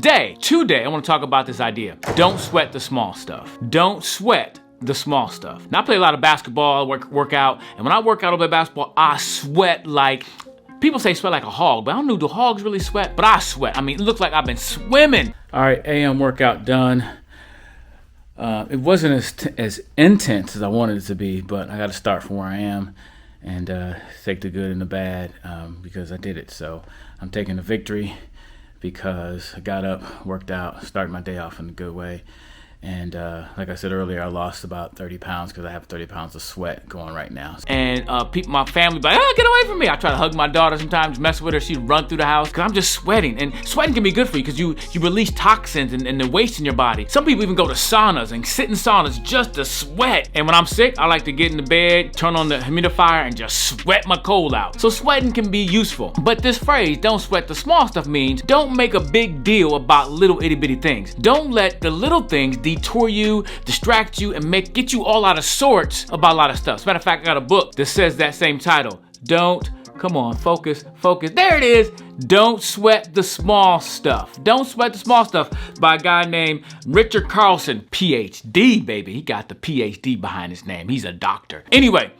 Today, I want to talk about this idea. Don't sweat the small stuff. Don't sweat the small stuff. Now, I play a lot of basketball, work out, and when I work out or play basketball, I sweat like, people say sweat like a hog, but I don't know, do hogs really sweat? But I sweat. I mean, it looks like I've been swimming. All right, AM workout done. It wasn't as intense as I wanted it to be, but I got to start from where I am and take the good and the bad because I did it. So I'm taking the victory because I got up, worked out, started my day off in a good way. And like I said earlier, I lost about 30 pounds because I have 30 pounds of sweat going right now. And people, my family, like, get away from me. I try to hug my daughter sometimes, mess with her. She'd run through the house because I'm just sweating. And sweating can be good for you because you release toxins and the waste in your body. Some people even go to saunas and sit in saunas just to sweat. And when I'm sick, I like to get in the bed, turn on the humidifier, and just sweat my cold out. So sweating can be useful. But this phrase, don't sweat the small stuff, means don't make a big deal about little itty bitty things. Don't let the little things detour you, distract you, and get you all out of sorts about a lot of stuff. As a matter of fact, I got a book that says that same title. Come on, focus. There it is. Don't sweat the small stuff. Don't sweat the small stuff by a guy named Richard Carlson, PhD, baby. He got the PhD behind his name. He's a doctor. Anyway,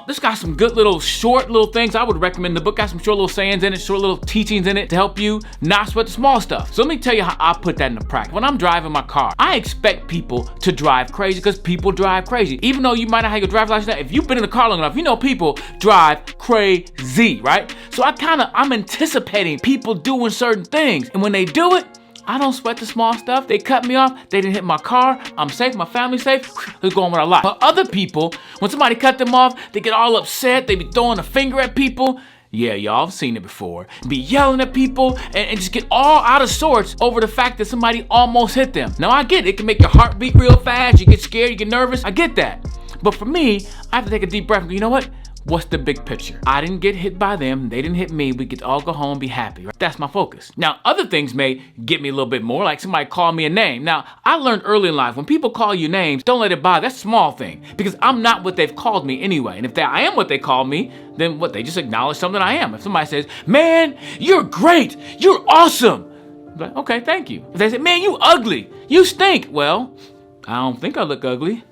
this got some good short little things. I would recommend the book. Got some short little sayings in it, short little teachings in it to help you not sweat the small stuff. So let me tell you how I put that into practice. When I'm driving my car, I expect people to drive crazy because people drive crazy. Even though you might not have your driver's license, if you've been in the car long enough, you know people drive crazy, right? So I'm anticipating people doing certain things. And when they do it, I don't sweat the small stuff. They cut me off. They didn't hit my car. I'm safe. My family's safe. Let's go on with our life. But other people, when somebody cut them off, they get all upset. They be throwing a finger at people. Yeah, y'all have seen it before. Be yelling at people and just get all out of sorts over the fact that somebody almost hit them. Now, I get it. It can make your heart beat real fast. You get scared. You get nervous. I get that. But for me, I have to take a deep breath and go, you know what? What's the big picture? I didn't get hit by them. They didn't hit me. We could all go home and be happy. Right? That's my focus. Now, other things may get me a little bit more, like somebody call me a name. Now, I learned early in life, when people call you names, don't let it bother. That's a small thing because I'm not what they've called me anyway. And if I am what they call me, then what? They just acknowledge something I am. If somebody says, man, you're great. You're awesome. I'm like, okay, thank you. If they say, man, you ugly. You stink. Well, I don't think I look ugly.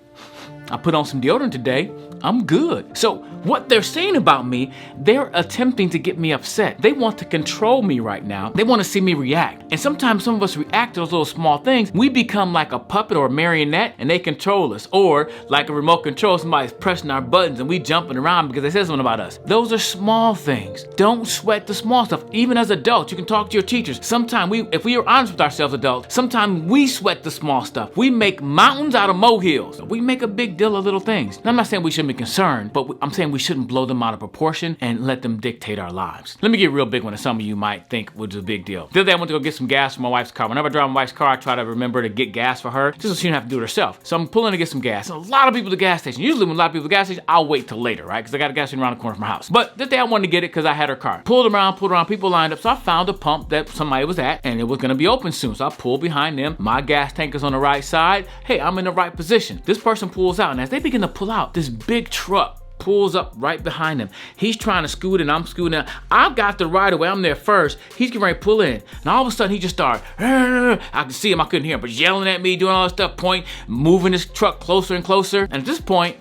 I put on some deodorant today. I'm good. So what they're saying about me, they're attempting to get me upset. They want to control me right now. They want to see me react. And sometimes some of us react to those little small things. We become like a puppet or a marionette and they control us. Or like a remote control, somebody's pressing our buttons and we jumping around because they said something about us. Those are small things. Don't sweat the small stuff. Even as adults, you can talk to your teachers. Sometimes if we are honest with ourselves adults, sometimes we sweat the small stuff. We make mountains out of molehills. We make a big deal of little things. Now, I'm not saying we shouldn't be concerned, but I'm saying we shouldn't blow them out of proportion and let them dictate our lives. Let me get a real big one that some of you might think was a big deal. The other day I went to go get some gas for my wife's car. Whenever I drive my wife's car, I try to remember to get gas for her, just so she don't have to do it herself. So I'm pulling to get some gas. And a lot of people at the gas station. Usually when a lot of people at the gas station, I'll wait till later, right? Because I got a gas station around the corner from my house. But this day I wanted to get it because I had her car. Pulled around, people lined up. So I found a pump that somebody was at and it was gonna be open soon. So I pulled behind them. My gas tank is on the right side. Hey, I'm in the right position. This person pulls out, and as they begin to pull out, this big truck pulls up right behind him. He's trying to scoot in, I'm scooting in. I've got the right of way, I'm there first. He's getting ready to pull in. And all of a sudden he just started, I could see him, I couldn't hear him, but yelling at me, doing all this stuff, moving his truck closer and closer. And at this point,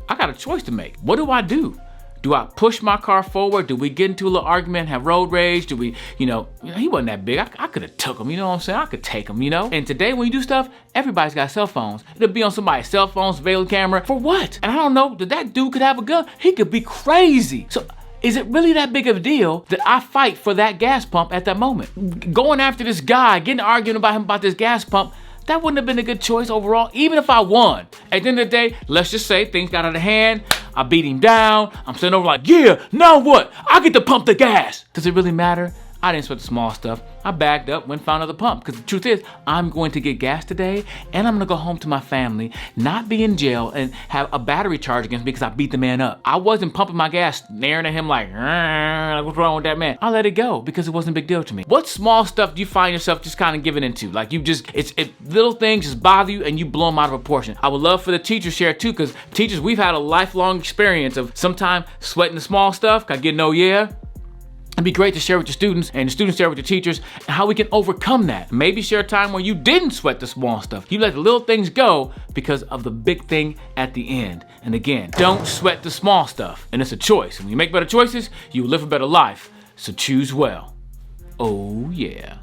I got a choice to make. What do? Do I push my car forward? Do we get into a little argument, have road rage? Do we, he wasn't that big. I could have took him, you know what I'm saying? I could take him, And today when you do stuff, everybody's got cell phones. It'll be on somebody's cell phone, surveillance camera. For what? And I don't know, that dude could have a gun. He could be crazy. So is it really that big of a deal that I fight for that gas pump at that moment? Going after this guy, getting arguing about him about this gas pump, that wouldn't have been a good choice overall, even if I won. At the end of the day, let's just say things got out of hand. I beat him down. I'm sitting over like, yeah, now what? I get to pump the gas. Does it really matter? I didn't sweat the small stuff. I backed up, went and found another pump. Because the truth is, I'm going to get gas today, and I'm going to go home to my family, not be in jail, and have a battery charge against me because I beat the man up. I wasn't pumping my gas, staring at him like what's wrong with that man? I let it go because it wasn't a big deal to me. What small stuff do you find yourself just kind of giving into? Like little things just bother you and you blow them out of proportion. I would love for the teachers to share too, because teachers, we've had a lifelong experience of sometimes sweating the small stuff. Can I get no yeah? It'd be great to share with your students and the students share with your teachers and how we can overcome that. Maybe share a time where you didn't sweat the small stuff. You let the little things go because of the big thing at the end. And again, don't sweat the small stuff. And it's a choice. And when you make better choices, you will live a better life. So choose well. Oh yeah.